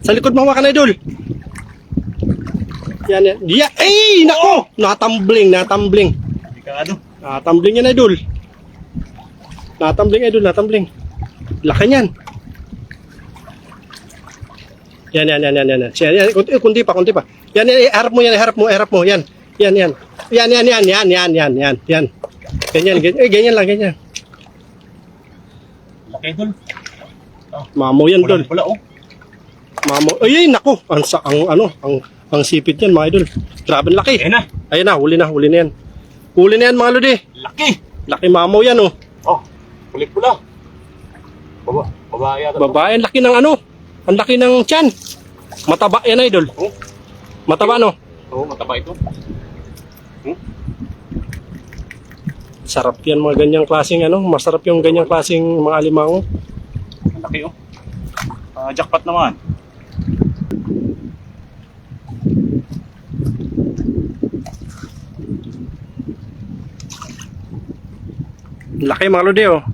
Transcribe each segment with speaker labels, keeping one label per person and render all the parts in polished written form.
Speaker 1: Sa likod mo hawakan, idol. Yan, yan. Diya. Ay, nako! Natambling.
Speaker 2: Delikado.
Speaker 1: Natambling yan, idol. Natambling. Laki niyan. Yan. Yan. Kunti pa. Yan, harap mo. Yan. Yan. Ganyan lang.
Speaker 2: Laki, idol.
Speaker 1: Mamo yan, idol.
Speaker 2: Pula, oh.
Speaker 1: Mamo. Ay, nako. Ang sipit yan, mga idol. Grabe laki. Ayun na, huli na yan. Huli na yan, mga lodi. Laki mamo yan, oh.
Speaker 2: Oh, kulit pula. Babae yata.
Speaker 1: Babae, ang laki ng ang laki ng tiyan. Mataba yan, idol.
Speaker 2: Oh.
Speaker 1: Mataba, no?
Speaker 2: Oo, mataba ito.
Speaker 1: Sarap yan, mga ganyang klaseng masarap yung ganyang klaseng mga alimango.
Speaker 2: Ang laki, oh. Jackpot naman.
Speaker 1: Laki, mga lodi, oh.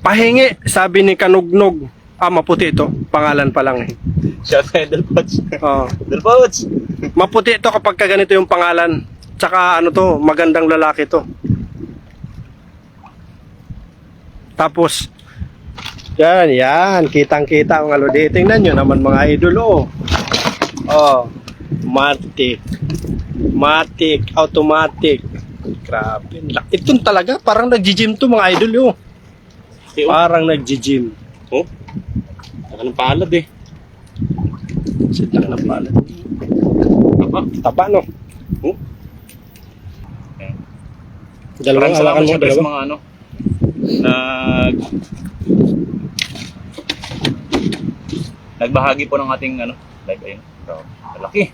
Speaker 1: Pahingi, sabi ni Kanugnog. Maputi ito. Pangalan pa lang, eh.
Speaker 2: Shout out Delpots.
Speaker 1: Oh.
Speaker 2: Delpots.
Speaker 1: Maputi ito kapag ganito yung pangalan. Tsaka magandang lalaki to. Tapos, yan. Kitang-kita mga lodi. Tingnan nyo naman, mga idol, oh. Matic, automatic. Grabe. Ito talaga, parang nag-gym to, mga idol, oh. Parang nag-gym.
Speaker 2: Oh. Saka ng palad, eh.
Speaker 1: Sit lang ng palad. Tapa, no?
Speaker 2: Oh.
Speaker 1: Dalawang hawakan mo,
Speaker 2: siyempre sa
Speaker 1: dalawa.
Speaker 2: mga nagbahagi po ng ating live. Ayun. So, malaki.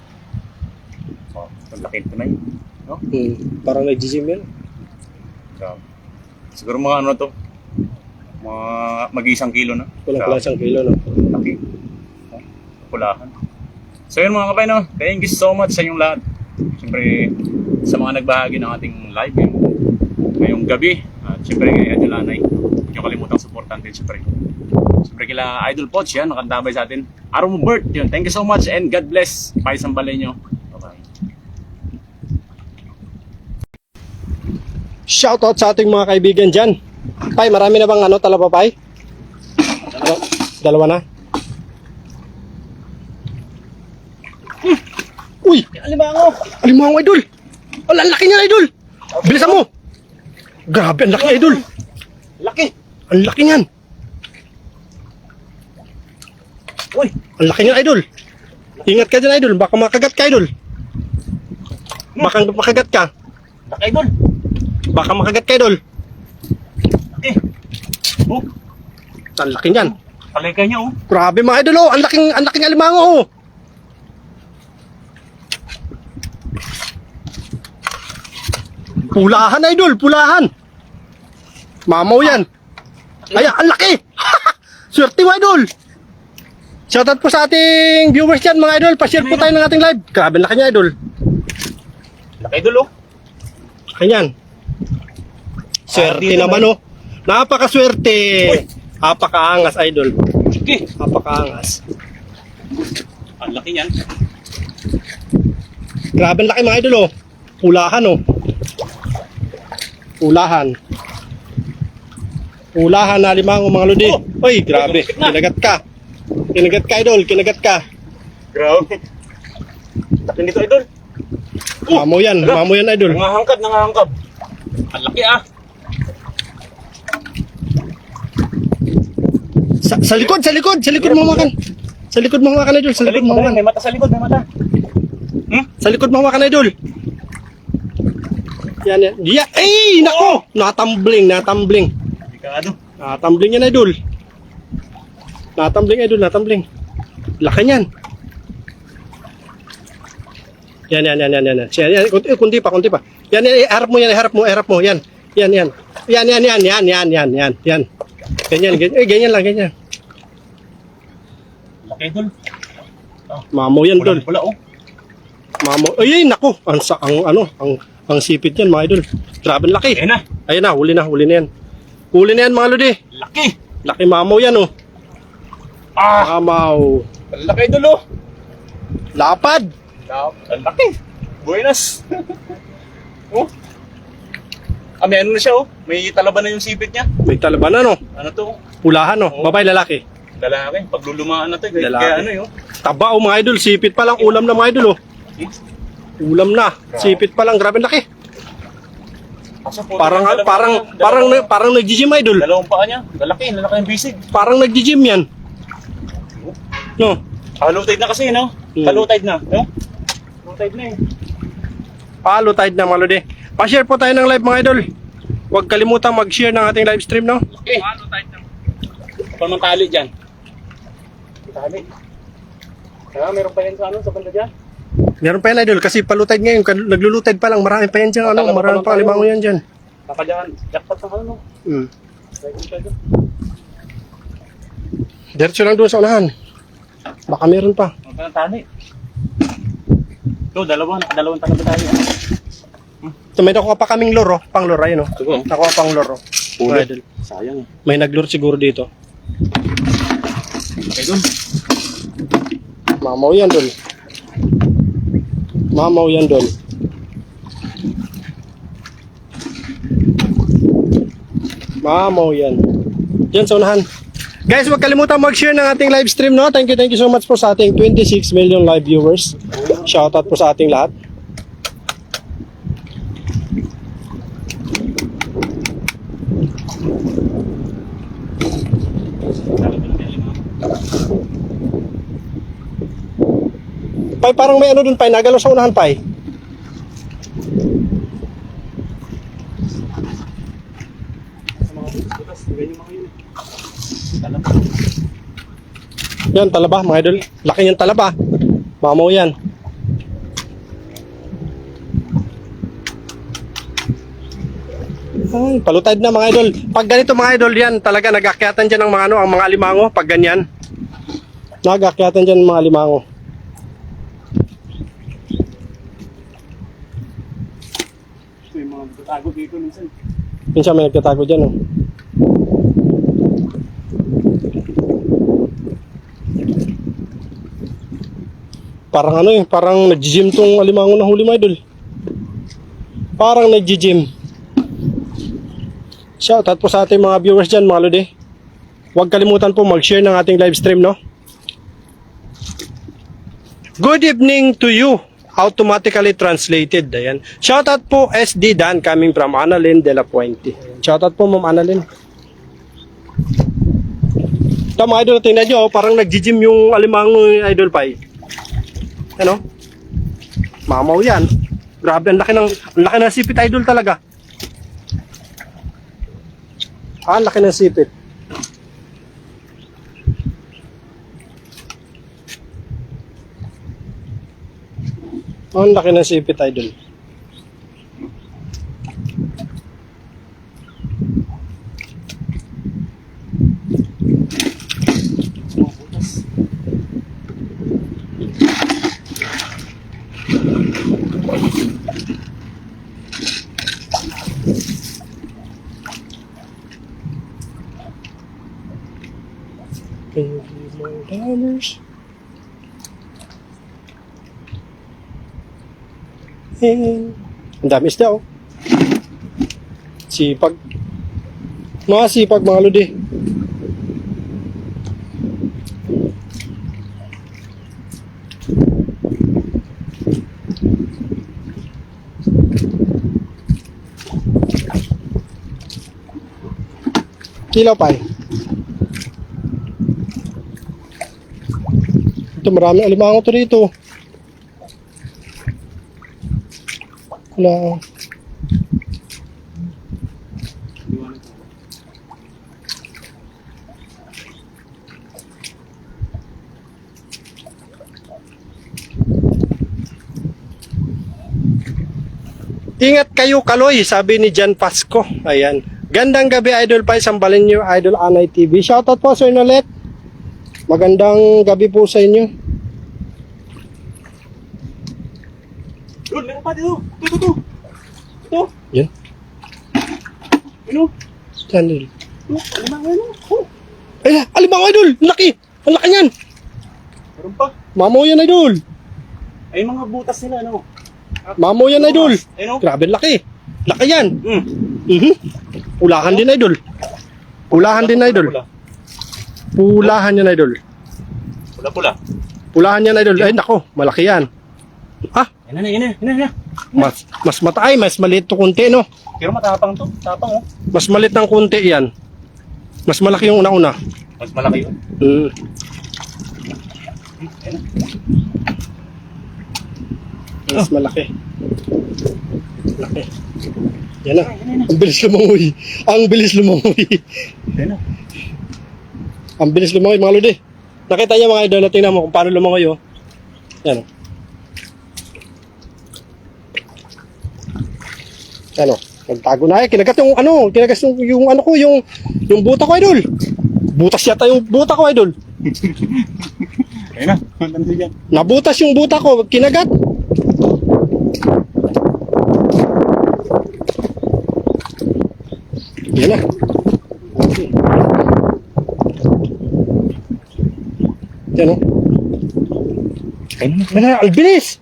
Speaker 2: Oh, malaki ito na yun. No?
Speaker 1: Parang nag-gym yan.
Speaker 2: So, siguro mga to. Mga mag-1 kilo na.
Speaker 1: Kulang 1 kilo, no?
Speaker 2: Laki. Oh, pulahan. So yun mga kapay, no? Thank you so much sa inyong lahat. Siyempre, sa mga nagbahagi ng ating live ngayong gabi. At siyempre kay Idol Anay. Huwag niyo kalimutang supportan din siyempre. Siyempre kila Idol Poch yan, nakantabay sa atin. Araw mo birth yun. Thank you so much and God bless. Paisang balay nyo. Bye-bye.
Speaker 1: Shoutout sa ating mga kaibigan dyan. Pai, marami na bang talaba, Pai? Dalawa na? Uy! Alimango, idol! Ang laki niya, idol! Bilisan mo! Grabe, ang laki, idol! Ang laki niyan!
Speaker 2: Uy!
Speaker 1: Ang laki niyan, idol! Ingat ka dyan, idol! Baka makagat ka, idol! Baka makagat ka!
Speaker 2: Laki, idol!
Speaker 1: Baka makagat ka, idol!
Speaker 2: Laki! Oh!
Speaker 1: Ang laki niyan!
Speaker 2: Talika niya, oh!
Speaker 1: Grabe, mga idol, oh! Ang laking alimango, oh! Pulahan, idol, pulahan. Mamaw yan. Ay, ang laki. Swerte mo, idol. Shoutout po sa ating viewers dyan, mga idol. Pa-share po tayo ng ating live. Grabe, laki niya, idol.
Speaker 2: Laki, idol, oh!
Speaker 1: Kanyan. Swerte naman, oh. Napakaswerte. Napakaangas, idol.
Speaker 2: Sige.
Speaker 1: Napakaangas.
Speaker 2: Ang laki yan.
Speaker 1: Grabe, ang laki, mga idol, oh. Pulahan, oh. Pulahan na alimango, mga lodi. Oy, grabe. Kinagat ka, idol. Kinagat ka.
Speaker 2: Grabe. Laki nito, idol.
Speaker 1: Mamo yan, idol.
Speaker 2: Nangahangkad. Ang laki, ah.
Speaker 1: Sa likod mo hawakan. Sa likod mo hawakan, idol. Sa likod mo hawakan.
Speaker 2: May mata sa likod, may mata.
Speaker 1: Sa likod mo hawakan, idol. Yan. Diya. Ay, nako. Natambling.
Speaker 2: Delikado.
Speaker 1: Natambling yan, idol. Natambling. Laki niyan. Yan. Kunti pa. Yan, harap mo. Yan. Yan. Ganyan lang.
Speaker 2: Laki, idol.
Speaker 1: Mamo yan, idol.
Speaker 2: Pula, oh.
Speaker 1: Mamo. Ay, nako. Ang sipit yan, mga idol. Grabe laki. Ayun na, huli na yan. Huli na yan, mga lodi.
Speaker 2: Laki.
Speaker 1: Laki mamaw yan, oh. Mamaw.
Speaker 2: Ang laki idol oh.
Speaker 1: Lapad.
Speaker 2: Ang laki. Buenas. Oh. May ano na siya oh. May talaba na yung sipit niya.
Speaker 1: May talaban na, no?
Speaker 2: Ano to?
Speaker 1: Pulahan, no?
Speaker 2: Oo.
Speaker 1: Babae, lalaki.
Speaker 2: Lalaki. Paglulumaan na to. Kaya,
Speaker 1: Lalaki.
Speaker 2: kaya ano yun?
Speaker 1: Taba, oh, mga idol. Sipit pa lang. Ulam na, mga idol, oh. Ulam na. Sipit pa lang. Grabe laki. Parang nag-gym, idol.
Speaker 2: Dalawang paa niya. Lalaki ang bisig.
Speaker 1: Parang nag-gym yan. No?
Speaker 2: Low tide na kasi, no? Low tide na, no? Low tide na eh.
Speaker 1: Palo tide na, mga lodi. Pa-share po tayo ng live, mga idol. Huwag kalimutang mag-share ng ating live stream, no?
Speaker 2: Okay. Kapal mang tali dyan. Tali. Meron pa yan sa ano, sa banda dyan?
Speaker 1: Meron pa yan, idol. Kasi palutide ngayon. Naglulutide pa lang. Marami pa yan dyan. Ano? Marami pa limango yan dyan.
Speaker 2: Baka dyan. Jackpot ng ano, no?
Speaker 1: Diretso lang doon sa unahan. Baka meron pa.
Speaker 2: Meron pa ng tali. Ito, dalawang talaba tayo.
Speaker 1: So, may nakuha pa kaming loro. Pang loro, ayun, no?
Speaker 2: Siguro.
Speaker 1: Nakuha pang loro.
Speaker 2: Ulit.
Speaker 1: Idol.
Speaker 2: Sayang.
Speaker 1: May naglure siguro dito.
Speaker 2: Okay, dun.
Speaker 1: Mamaw yan, dol. Mamaw yan, dol. Mamaw yan. Yan sa unahan. Guys, huwag kalimutan mag-share ng ating live stream, no? Thank you so much po sa ating 26 million live viewers. Shoutout po sa ating lahat. Pai, parang may ano dun, Pai. Nagalaw sa unahan, Pai. Yan, talaba, mga idol. Laki niyang talaba. Mamaw yan. Ay, palutad na, mga idol. Pag ganito, mga idol, yan, talaga nag-akyatan dyan ang mga, ano, ang mga alimango. Pag ganyan. Nag-akyatan dyan ang mga alimango.
Speaker 2: May mga tago dito minsan.
Speaker 1: Minsan may nagtatago dyan, oh. Parang ano eh, parang nag-gym tong alimango na huli, mga idol. Parang nag-gym. Shoutout po sa ating mga viewers dyan, mga lodi. Huwag kalimutan po mag-share ng ating live stream, no? Good evening to you. Automatically translated. Ayan. Shoutout po SD Dan coming from Annalyn de la Puente. Shoutout po, Ma'am Annalyn. Ito, mga idol, tingnan nyo, parang nag-gym yung alimango ni Idol Pai. Ano? Mamaw yan. Grabe, ang laki ng sipit, idol talaga. Ang laki ng sipit. Ang laki ng sipit, idol. $1 Ang dami isda, oh. Sipag. Mga sipag, mga lodi. Kilaw pa eh. Ito, maraming alimango to dito. Wala. Ingat kayo, Kaloy, sabi ni Jan Pasco. Ayan. Gandang gabi, Idol Pai. Sambalin nyo, Idol Anay TV. Shoutout po, Sir Nolet. Magandang gabi po sa inyo.
Speaker 2: Doon, meron pa dito. Ito. Ito.
Speaker 1: Yan.
Speaker 2: Ano?
Speaker 1: Channel.
Speaker 2: Alimango, ano? Oh.
Speaker 1: Ay, alimango, Idol. Ang laki. Ang laki niyan.
Speaker 2: Pero Meron pa.
Speaker 1: Mamaw yan, idol.
Speaker 2: Ay, mga butas nila, ano?
Speaker 1: Mamaw yan, idol.
Speaker 2: Ayun, oh.
Speaker 1: Grabe, laki. Laki yan.
Speaker 2: Mm.
Speaker 1: Mhm. Pulahan din, idol. Pulahan din, idol.
Speaker 2: Pula.
Speaker 1: Pulahan yan, idol.
Speaker 2: Pula-pula.
Speaker 1: Pulahan yan, idol. Ay, nako, malaki yan. Ah,
Speaker 2: Yan na.
Speaker 1: mas mataay, mas maliit to kunti, no?
Speaker 2: Pero matapang to. Tapang, oh.
Speaker 1: Mas maliit ng kunti yan. Mas malaki yung una-una.
Speaker 2: Mas malaki yun.
Speaker 1: Mm.
Speaker 2: Ayun na.
Speaker 1: Mas malaki. Laki. Yan na. Ang bilis lumangoy. Ang bilis lumangoy.
Speaker 2: Ayun na.
Speaker 1: Ang bilis lumangoy, mga lodi. Nakita niya mga idol, tingnan mo kung paano lumangoy, oh. Yan, oh. Ano? Nagtago na eh. Kinagat yung ano, kinagat yung ano ko, yung buta ko, idol. Butas yata yung buta ko, idol.
Speaker 2: Ayun na. Maganda dyan.
Speaker 1: Nabutas yung buta ko, kinagat. Yan na. Okay. Yan, oh.
Speaker 2: Ayun na.
Speaker 1: Yan na, albilis!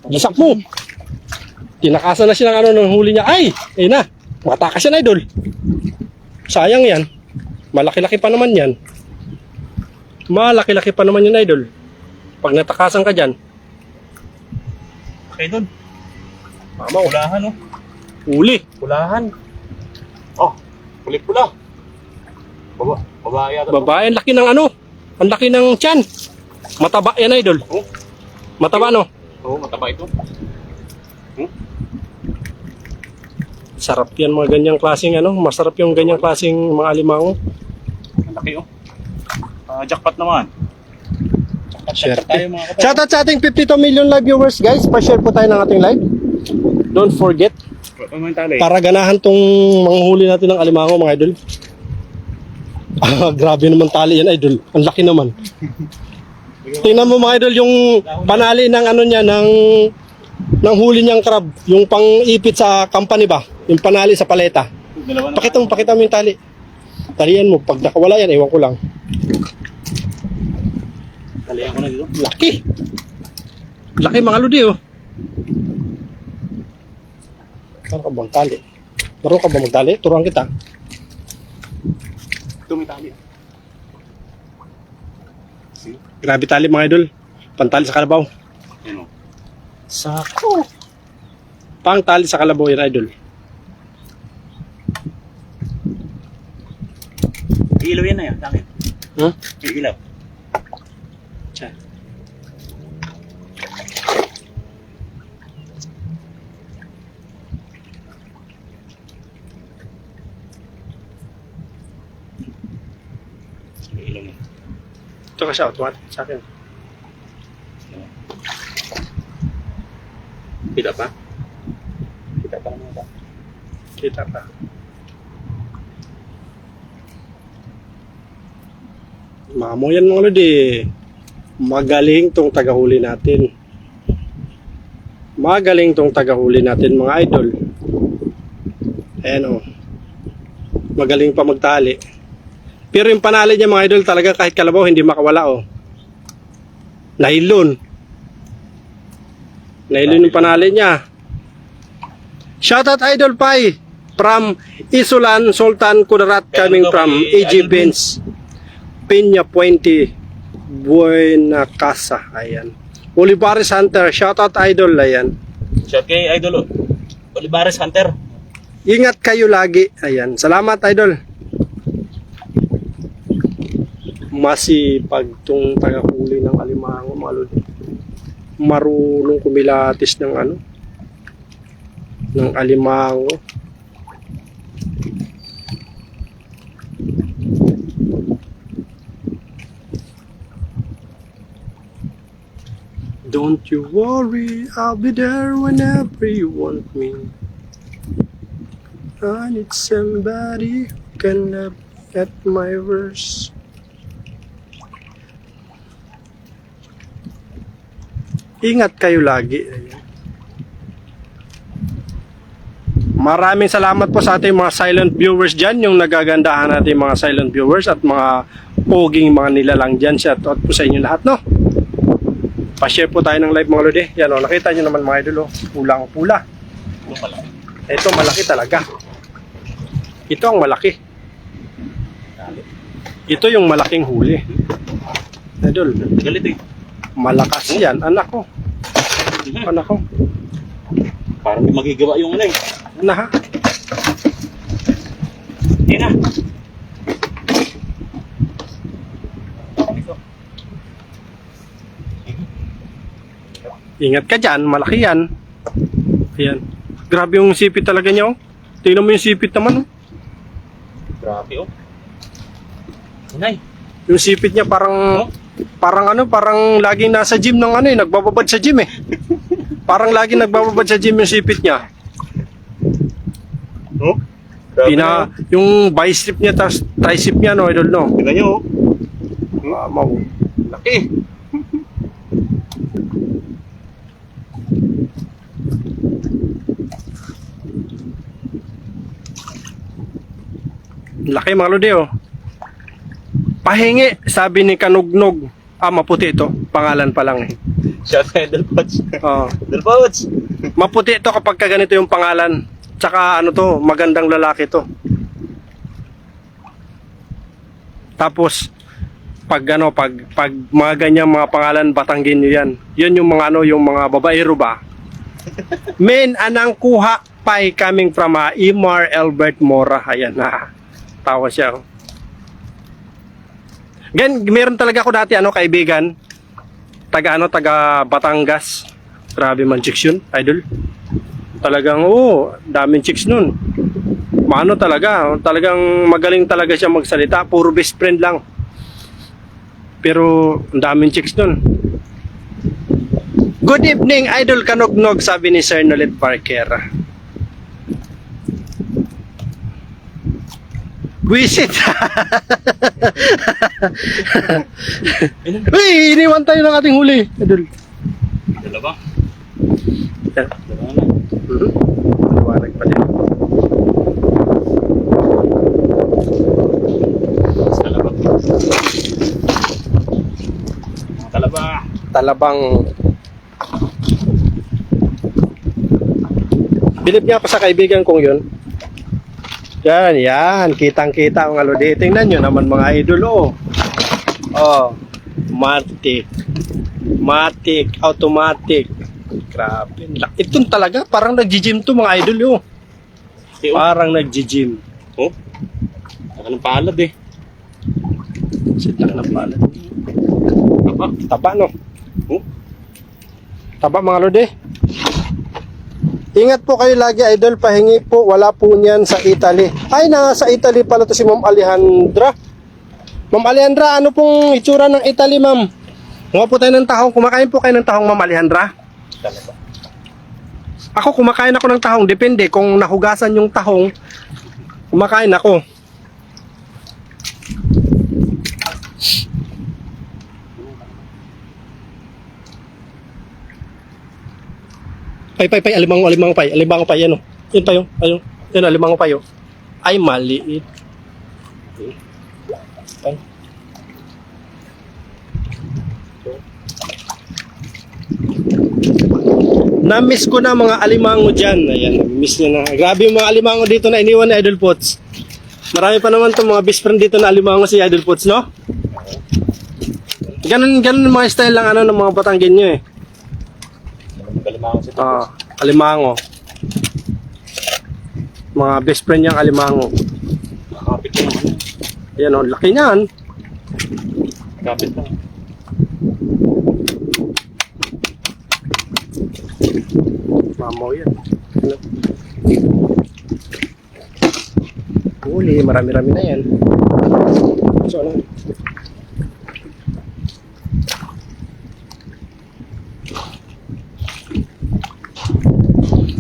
Speaker 1: Lasak mo! Tinakasan na siya ng ano ng huli niya. Ay! Ayun na! Matakas yan, idol. Sayang yan. Malaki-laki pa naman yan. Malaki-laki pa naman yan, idol. Pag natakasan ka dyan,
Speaker 2: Okay, doon.
Speaker 1: mamaw.
Speaker 2: Pulahan, oh.
Speaker 1: Huli.
Speaker 2: Pulahan. Oh, pula. Babae yata.
Speaker 1: Babae, ang laki ng ano. Ang laki ng tiyan. Mataba yan, idol.
Speaker 2: Oh,
Speaker 1: Mataba, no?
Speaker 2: oh, mataba ito.
Speaker 1: Sarap yan mga ganyang klaseng ano. Masarap yung ganyang klaseng mga alimango.
Speaker 2: Ang laki, oh. Jackpot naman.
Speaker 1: Share.
Speaker 2: Tayo, mga kapatid.
Speaker 1: Shoutout sa ating 52 million live viewers, guys. Pa-share po tayo ng ating live. Don't forget. Para ganahan tong manghuli natin ng alimango, mga idol. Ah, grabe naman tali yan, idol. Ang laki naman. Tingnan mo, mga idol, yung panali ng ano niya, ng huli niyang crab. Yung pang-ipit sa company ba? Yung panali sa paleta.
Speaker 2: Dalawa na.
Speaker 1: Pakita mo yung tali. Talian mo. Pag nakawala yan, ewan ko lang.
Speaker 2: Talihan ko na dito.
Speaker 1: Laki. Laki mga lodi, oh. Meron ka bang tali? Meron ka bang magtali? Turuan kita.
Speaker 2: Ito may tali. See?
Speaker 1: Grabe tali mga idol. Pantali sa kalabaw.
Speaker 2: Yan, oh.
Speaker 1: Sako. Pang tali sa kalabaw yan, idol.
Speaker 2: Iilaw yan na yan. Sa akin.
Speaker 1: Huh?
Speaker 2: Iilaw.
Speaker 1: Tiyan.
Speaker 2: Iilaw yan.
Speaker 1: Ito ka siya, automatic sa akin.
Speaker 2: Kita pa? Kita pa naman ba?
Speaker 1: Kita pa. Mamo yan mga lodi. Magaling tong tagahuli natin. Magaling tong tagahuli natin mga idol. Ayan o. Magaling pa magtali. Pero yung panali niya mga idol talaga kahit kalabaw hindi makawala o. Nylon. Nylon yung panali niya. Shoutout Idol Pai from Isulan, Sultan Kudarat, coming from AG Benz, Peña Puente, Buena Casa. Ayan. Olivares Hunter, shoutout Idol. Ayan.
Speaker 2: Shout kay Idol, oh. Olivares Hunter.
Speaker 1: Ingat kayo lagi. Ayan. Salamat Idol. Masipag tong tagahuli ng alimango mga lodi. Marunong kumilatis ng ano, ng alimango. Don't you worry, I'll be there whenever you want me. I need somebody who can laugh at my verse. Ingat kayo lagi. Maraming salamat po sa ating mga silent viewers dyan, yung nagagandahan natin mga silent viewers at mga poging mga nilalang dyan. Shoutout po sa inyo lahat, no? Pa-share po tayo ng live mga lodi. Yan o, nakita nyo naman mga idol, oh. Pulang-pula.
Speaker 2: Yung pala.
Speaker 1: Ito malaki talaga. Ito ang malaki. Ito yung malaking huli. Idol,
Speaker 2: Galit eh.
Speaker 1: malakas yan. Anak ko. Anak ko.
Speaker 2: Parang may magigawa yung ano eh.
Speaker 1: Na ha?
Speaker 2: Yan na.
Speaker 1: Ingat ka dyan, malaki yan. Ayan. Grabe yung sipit talaga niya, oh. Tingnan mo yung sipit naman, oh.
Speaker 2: Grabe oh. Inay.
Speaker 1: Yung sipit niya parang parang laging nasa gym ng ano eh, nagbababad sa gym eh. Parang laging nagbababad sa gym yung sipit niya.
Speaker 2: Oh? Grabe na,
Speaker 1: Yung bicep niya tas tricep niya, no, idol, no.
Speaker 2: Tingnan nyo oh.
Speaker 1: Mau.
Speaker 2: Laki.
Speaker 1: Laki mga lodi, oh. Pahingi, sabi ni Kanugnog. Maputi ito. Pangalan pa lang eh.
Speaker 2: Shout out Delpots.
Speaker 1: Oh.
Speaker 2: Delpots.
Speaker 1: Maputi ito kapag ganito yung pangalan. Tsaka ano to, magandang lalaki to. Tapos pag mga ganyan mga pangalan, Batanggin nyo yan. Yun yung mga yung mga babaero ba? Men anang kuha pay coming from Imar Albert Mora. Ayan na. Tawa siya. Oh. Meron talaga ako dati kaibigan. Taga Batangas. Grabe man chicks yun, idol. Talagang daming chicks nun. Talagang magaling talaga siya magsalita, puro best friend lang. Pero ang daming chicks nun. Good evening, Idol Kanugnog, sabi ni Sir Nolet Parker. Wisit. Uy, iniwan tayo ng ating huli, Idol.
Speaker 2: Dalawa.
Speaker 1: Yan.
Speaker 2: Dalawa na.
Speaker 1: Maliwanag pa din.
Speaker 2: Talaba. Talaba.
Speaker 1: Talabang. Bilib niya pa sa kaibigan kong yun. Yan. Kitang-kita ang alodi. Tingnan nyo naman mga idol, oh. Oh. Matic. Automatic. Grabe. Ito talaga, parang nag-gym to mga idol, oh. Parang nag-gym.
Speaker 2: Oh. Taka ng palad eh.
Speaker 1: Sidlak ng palad.
Speaker 2: Taba.
Speaker 1: Taba, no?
Speaker 2: Oh.
Speaker 1: Taba mga lodi. Ingat po kayo lagi, idol. Pahingi po. Wala po niyan sa Italy. Ay, nasa Italy pala to si Ma'am Alejandra. Ma'am Alejandra, ano pong itsura ng Italy, ma'am? Kuha po tayo ng tahong. Kumakain po kayo ng tahong, Ma'am Alejandra?
Speaker 2: Talaba.
Speaker 1: Ako, kumakain ako ng tahong. Depende. Kung nahugasan yung tahong, kumakain ako. Pay, alimango pay, yan o. Yun tayo, ayun. Yun, alimango pay o. Ay, maliit. Pay. Na-miss ko na mga alimango dyan. Ayan, na-miss nyo na. Grabe yung mga alimango dito na iniwan ni Idol Pots. Marami pa naman itong mga best friend dito na alimango si Idol Pots, no? Ganun yung mga style lang ng mga Batanggin nyo eh.
Speaker 2: Kalimango si Tapos.
Speaker 1: Alimango. Mga best friend niyang alimango.
Speaker 2: Nakakapit lang.
Speaker 1: Ayan o, laki niyan.
Speaker 2: Kapit lang.
Speaker 1: Mamaw yan. Huli, marami-rami na yan. So ano?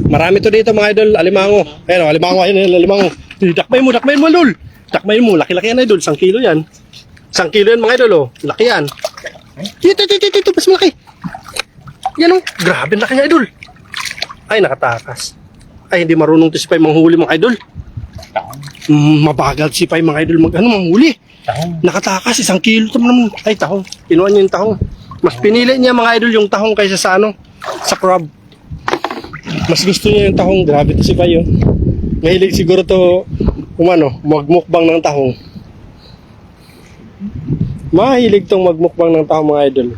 Speaker 1: Marami to dito mga idol, alimango. Ayan o, alimango. Dakmayin mo, lol. Dakmayin mo, laki-laki yan idol, 1 kilo yan. 1 kilo yan mga idol, oh. Laki yan. Ito, mas malaki. Yan o, grabe laki nga idol. Ay, nakatakas. Ay, hindi marunong to si Pai manghuli mga idol. Mabagal si Pai mga idol manghuli.
Speaker 2: Tahong.
Speaker 1: Nakatakas, 1 kilo naman. Ay, tahong. Kinuha niya yung tahong. Mas pinili niya mga idol yung tahong kaysa sa ano, sa crab. Mas gusto niya yung tahong. Grabe to si Payo. Mahilig siguro to magmukbang ng tahong. Mahilig tong magmukbang ng tahong mga idol.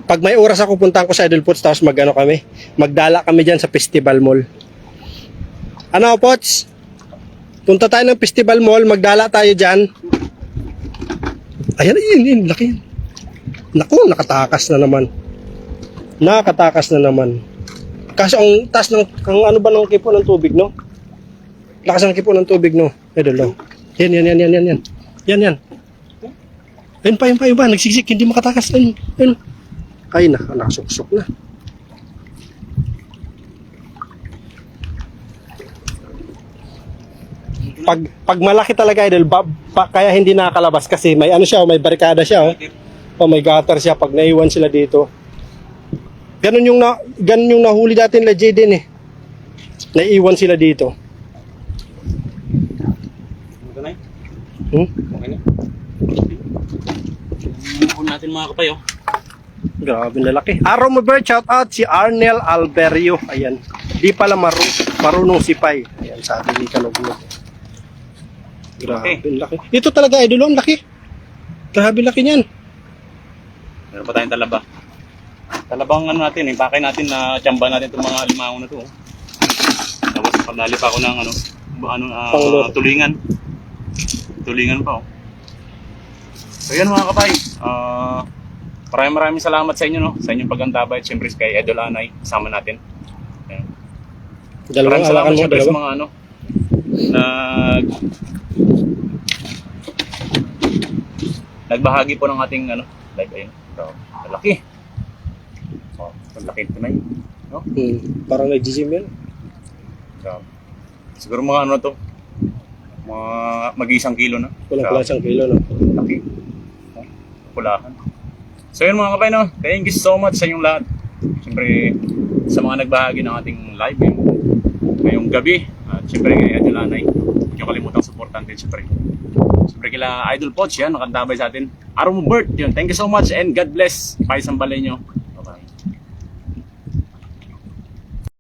Speaker 1: Pag may oras ako, puntahan ko sa Idol Pots, tapos magdala kami dyan sa Festival Mall. Ano, Pots? Punta tayo ng Festival Mall, magdala tayo dyan. Ayan, laki yan. Naku, nakatakas na naman. Nakatakas na naman. Kasi ang taas ng, ano ba ng kipo ng tubig, no? Lakas ng kipo ng tubig, no? Idol, no? Yan. Yan. Ayun pa. Nagsiksik, hindi makatakas. Ayun. Ay, nakasuksok na. Pag malaki talaga, idol, kaya hindi nakakalabas kasi may ano siya, may barikada siya, oh. May gutter siya pag naiwan sila dito. Ganun yung nahuli natin la din eh. Naiwan sila dito.
Speaker 2: Ito na
Speaker 1: Hmm?
Speaker 2: Okay na. Hukun natin mga kapayo.
Speaker 1: Grabe lalaki. Araw mo bird, shout out si Arnel Alberio. Ayan. Di pala marunong si Pai. Ayan, sabi ni Kalugno. Grabe laki. Ito talaga idol, ang laki. Grabe laki niyan.
Speaker 2: Meron pa tayong talaba. Talabang ano natin, impakay natin na tiyamba natin itong mga limango na to. Tapos pagdali pa ako ng tulingan. Tulingan pa oh. So yan mga kapay. Maraming salamat sa inyo, no? Sa inyong pag-antabay at syempre kay Idol Anay, kasama natin. Ayan. Maraming salamat syempre sa mga nagbahagi po ng ating live. Ayun. So, malaki. So, malaki ito na yun. No?
Speaker 1: Parang nag-gym yan.
Speaker 2: So, siguro mga to, mga mag-1 kilo na.
Speaker 1: Kulang 1 kilo, no?
Speaker 2: Laki. No? Pulahan. So yun mga kapay, no? Thank you so much sa inyong lahat. Siyempre, sa mga nagbahagi ng ating live ngayong gabi. At siyempre kay Idol Anay. Huwag niyo kalimutang supportan din siyempre. Siyempre kila Idol Poch yan, nakantabay sa atin. Araw mo Bert, yun. Thank you so much and God bless. Paisang balay nyo.